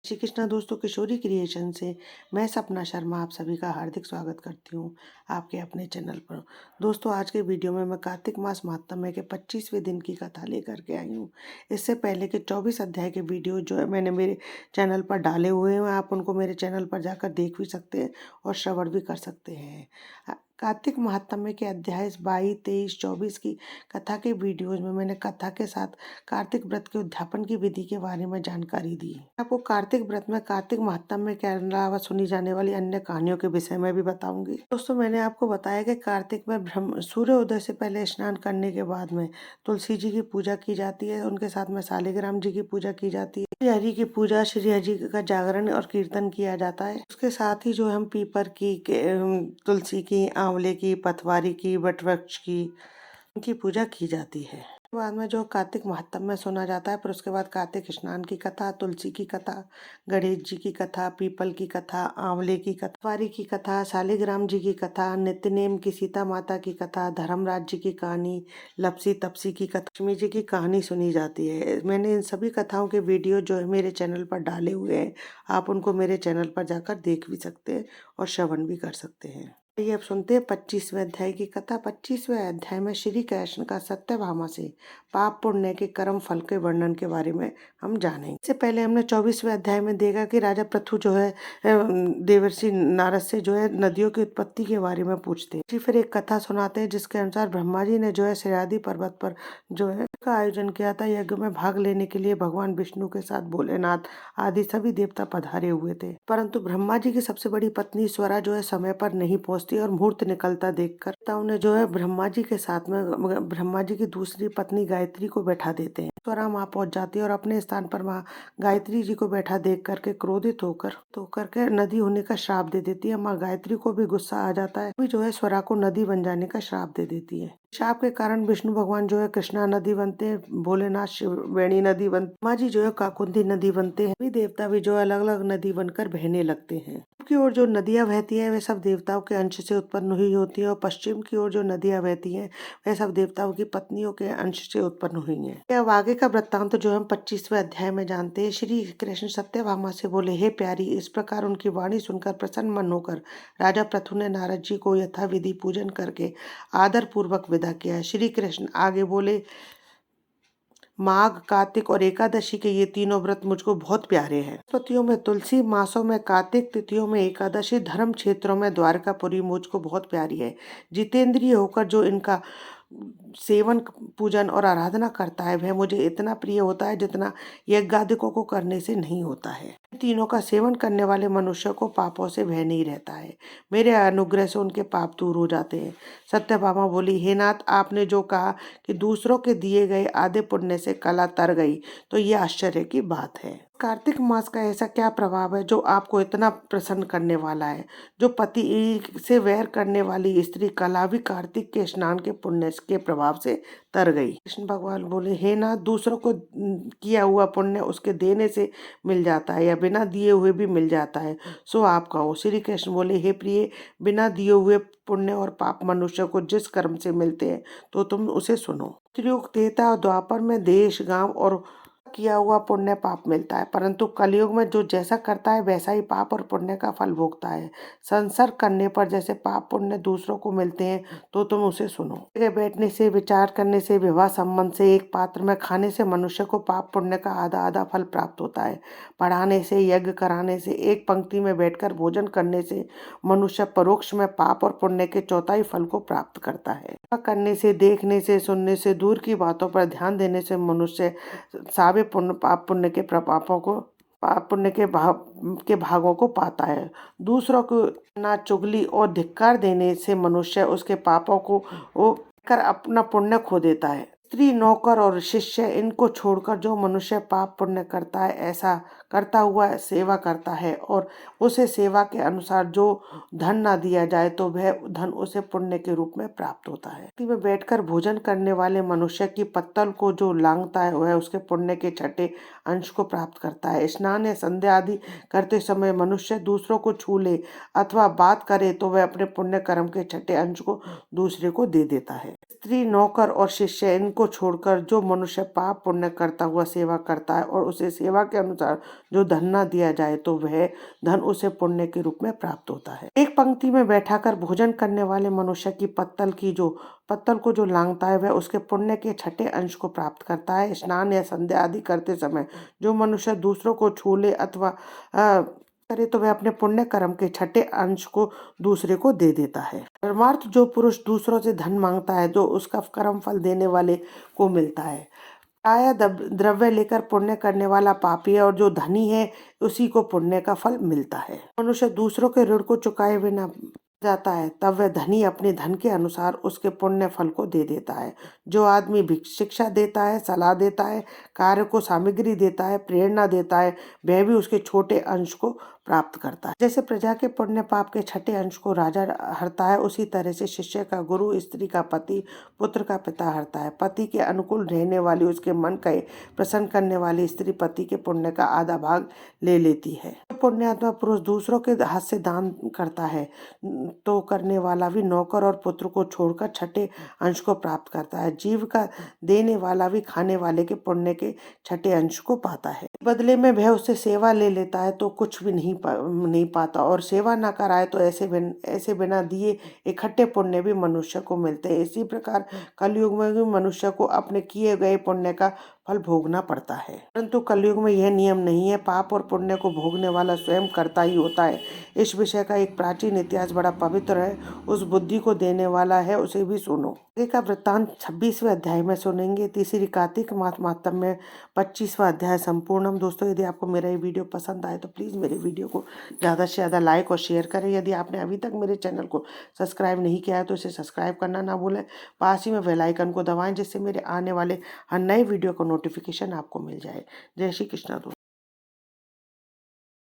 श्री कृष्णा दोस्तों, किशोरी क्रिएशन से मैं सपना शर्मा आप सभी का हार्दिक स्वागत करती हूँ आपके अपने चैनल पर। दोस्तों, आज के वीडियो में मैं कार्तिक मास महात्म्य के 25वें दिन की कथा लेकर के आई हूँ। इससे पहले के 24 अध्याय के वीडियो जो है मैंने मेरे चैनल पर डाले हुए हैं, आप उनको मेरे चैनल पर जाकर देख भी सकते हैं और श्रवण भी कर सकते हैं। कार्तिक महात्म्य के अध्याय 22, 23, 24 की कथा के वीडियोज में मैंने कथा के साथ कार्तिक व्रत के उद्यापन की विधि के बारे में जानकारी दी। आपको कार्तिक व्रत में कार्तिक महात्म्य के अलावा सुनी जाने वाली अन्य कहानियों के विषय में भी बताऊंगी। दोस्तों, मैंने आपको बताया कि कार्तिक में सूर्योदय से पहले स्नान करने के बाद में तुलसी जी की पूजा की जाती है, उनके साथ में शालिग्राम जी की पूजा की जाती है, श्री हरि की पूजा, श्री हरि का जागरण और कीर्तन किया जाता है। उसके साथ ही जो हम पीपर की, तुलसी की, आंवले की, पथवारी की, वटवृक्ष की, उनकी पूजा की जाती है। बाद में जो कार्तिक महात्म्य सुना जाता है, फिर उसके बाद कार्तिक स्नान की कथा, तुलसी की कथा, गणेश जी की कथा, पीपल की कथा, आंवले की कथा, पथवारी की कथा, शालिग्राम जी की कथा, नित्यनेम की सीता माता की कथा, धर्मराज जी की कहानी, लपसी तपसी की कथा, लक्ष्मी जी की कहानी सुनी जाती है। मैंने इन सभी कथाओं के वीडियो जो है मेरे चैनल पर डाले हुए हैं, आप उनको मेरे चैनल पर जाकर देख भी सकते हैं और श्रवण भी कर सकते हैं। ये अब सुनते हैं 25वें अध्याय की कथा। 25वें अध्याय में श्री कृष्ण का सत्यभामा से पाप पुण्य के कर्म फल के वर्णन के बारे में हम जानेंगे। इससे पहले हमने 24वें अध्याय में देखा कि राजा पृथु जो है देवर्षि नारद से जो है नदियों की उत्पत्ति के बारे में पूछते हैं। फिर एक कथा सुनाते हैं जिसके अनुसार ब्रह्मा जी ने जो है सह्याद्री पर्वत पर जो है का आयोजन किया था। यज्ञ में भाग लेने के लिए भगवान विष्णु के साथ भोलेनाथ आदि सभी देवता पधारे हुए थे, परंतु ब्रह्मा जी की सबसे बड़ी पत्नी स्वरा जो है समय पर नहीं पहुंचती और मुहूर्त निकलता देखकर उन्हें जो है ब्रह्मा जी के साथ में ब्रह्मा जी की दूसरी पत्नी गायत्री को बैठा देते हैं। स्वरा वहां पहुंच जाती है और अपने स्थान पर वहां गायत्री जी को बैठा देख करके क्रोधित होकर के नदी होने का श्राप दे देती है। माँ गायत्री को भी गुस्सा आ जाता है, भी जो है स्वरा को नदी बन जाने का श्राप दे देती है। श्राप के कारण विष्णु भगवान जो है कृष्णा नदी बनते हैं, भोलेनाथ शिववेणी नदी बनते, माँ जी जो है काकुंदी नदी बनते हैं। भी देवता भी जो अलग अलग नदी बनकर बहने लगते हैं। की ओर जो नदियां बहती है वे सब देवताओं के अंश से उत्पन्न हुई होती है और पश्चिम की ओर जो नदियां बहती हैं वे सब देवताओं की पत्नियों के अंश से उत्पन्न हुई हैं। अब आगे का वृत्तांत जो हम 25वें अध्याय में जानते हैं। श्री कृष्ण सत्यभामा से बोले, हे प्यारी। इस प्रकार उनकी वाणी सुनकर प्रसन्न मन होकर राजा पृथु ने नारद जी को यथाविधि पूजन करके आदर पूर्वक विदा किया। श्री कृष्ण आगे बोले, माघ, कार्तिक और एकादशी के ये तीनों व्रत मुझको बहुत प्यारे हैं। तिथियों में तुलसी, मासों में कार्तिक, तिथियों में एकादशी, धर्म क्षेत्रों में द्वारकापुरी मुझको बहुत प्यारी है। जितेंद्रिय होकर जो इनका सेवन, पूजन और आराधना करता है वह मुझे इतना प्रिय होता है जितना यज्ञादिकों को करने से नहीं होता है। तीनों का सेवन करने वाले मनुष्य को पापों से भय नहीं रहता है। मेरे अनुग्रह से उनके पाप दूर हो जाते हैं। सत्यभामा बोली, हे नाथ, आपने जो कहा कि दूसरों के दिए गए आधे पुण्य से कला तर गई, तो ये आश्चर्य की बात है। कार्तिक मास का ऐसा क्या प्रभाव है जो आपको इतना प्रसन्न करने वाला है? जो पति से वैर करने वाली स्त्री कला भी कार्तिक के स्नान के पुण्य के प्रभाव से तर गई। कृष्ण भगवान बोले, हे नाथ, दूसरों को किया हुआ पुण्य उसके देने से मिल जाता है या बिना दिए हुए भी मिल जाता है, सो आप कहो। श्री कृष्ण बोले, हे प्रिय, बिना दिए हुए पुण्य और पाप मनुष्य को जिस कर्म से मिलते हैं तो तुम उसे सुनो। त्रियुग, त्रेता और द्वापर में देश, गांव और किया हुआ पुण्य पाप मिलता है, परंतु कलयुग में जो जैसा करता है वैसा ही पाप और पुण्य का फल भोगता है। संसर्ग करने पर जैसे पाप पुण्य दूसरों को मिलते हैं तो तुम उसे सुनो। बैठने से, विचार करने से, विवाह संबंध से, एक पात्र में खाने से मनुष्य को पाप पुण्य का आधा आधा फल प्राप्त होता है। पढ़ाने से, यज्ञ कराने से, एक पंक्ति में बैठकर भोजन करने से मनुष्य परोक्ष में पाप और पुण्य के चौथाई फल को प्राप्त करता है। करने से, देखने से, सुनने से, दूर की बातों पर ध्यान देने से मनुष्य सावे पुण्य पाप पुण्य के प्रपापों को, पाप पुण्य के भागों को पाता है। दूसरों को ना चुगली और धिक्कार देने से मनुष्य उसके पापों को कर अपना पुण्य खो देता है। स्त्री, नौकर और शिष्य, इनको छोड़कर जो मनुष्य पाप पुण्य करता है, ऐसा करता हुआ सेवा करता है और उसे सेवा के अनुसार जो धन ना दिया जाए तो वह धन उसे पुण्य के रूप में प्राप्त होता है। में बैठकर भोजन करने वाले मनुष्य की पत्तल को जो लांघता है वह उसके पुण्य के छठे अंश को प्राप्त करता है। स्नान या संध्या आदि करते समय मनुष्य दूसरों को छू ले अथवा बात करे तो वह अपने पुण्य कर्म के छठे अंश को दूसरे को दे देता है। स्त्री, नौकर और शिष्य, इनको छोड़कर जो मनुष्य पाप पुण्य करता हुआ सेवा करता है और उसे सेवा के अनुसार जो धन न दिया जाए तो वह धन उसे पुण्य के रूप में प्राप्त होता है। एक पंक्ति में बैठाकर भोजन करने वाले मनुष्य की पत्तल को जो लांघता है वह उसके पुण्य के छठे अंश को प्राप्त करता है। स्नान या संध्या आदि करते समय जो मनुष्य दूसरों को छू ले अथवा करे तो वह अपने पुण्य कर्म के छठे अंश को दूसरे को दे देता है। धर्मार्थ, जो पुरुष दूसरों से धन मांगता है जो उसका कर्म फल देने वाले को मिलता है। प्रायः द्रव्य लेकर पुण्य करने वाला पापी है और जो धनी है उसी को पुण्य का फल मिलता है। मनुष्य दूसरों के ऋण को चुकाए बिना जाता है तब वह धनी अपने धन के अनुसार उसके पुण्य फल को दे देता है। जो आदमी शिक्षा देता है, सलाह देता है, कार्य को सामग्री देता है, प्रेरणा देता है, वह भी उसके छोटे अंश को प्राप्त करता है। जैसे प्रजा के पुण्य पाप के छठे अंश को राजा हरता है, उसी तरह से शिष्य का गुरु, स्त्री का पति, पुत्र का पिता हरता है। पति के अनुकूल रहने वाली, उसके मन का प्रसन्न करने वाली स्त्री पति के पुण्य का आधा भाग ले लेती है। पुण्यात्मा पुरुष दूसरों के हाथ से दान करता है तो करने वाला भी नौकर और पुत्र को छोड़कर छठे अंश को प्राप्त करता है। जीव का देने वाला भी खाने वाले के पुण्य के छठे अंश को पाता है। बदले में वह उससे सेवा ले लेता है तो कुछ भी नहीं पाता और सेवा ना कराए तो ऐसे बिना दिए इकट्ठे पुण्य भी मनुष्य को मिलते हैं। इसी प्रकार कलयुग में भी मनुष्य को अपने किए गए पुण्य का फल भोगना पड़ता है, परंतु कलयुग में यह नियम नहीं है। पाप और पुण्य को भोगने वाला स्वयं करता ही होता है। इस विषय का एक प्राचीन इतिहास बड़ा पवित्र है, उस बुद्धि को देने वाला है, उसे भी सुनो। आगे का वृत्तांत 26वें अध्याय में सुनेंगे। तीसरी कार्तिक मास माहात्म्य में 25वां अध्याय संपूर्णम। दोस्तों, यदि आपको मेरा ये वीडियो पसंद आए तो प्लीज़ मेरे वीडियो को ज़्यादा से ज़्यादा लाइक और शेयर करें। यदि आपने अभी तक मेरे चैनल को सब्सक्राइब नहीं किया है तो इसे सब्सक्राइब करना ना भूलें। पास ही में बेल आइकन को दबाएं जिससे मेरे आने वाले हर नए वीडियो का नोटिफिकेशन आपको मिल जाए। जय श्री कृष्णा दोस्तों।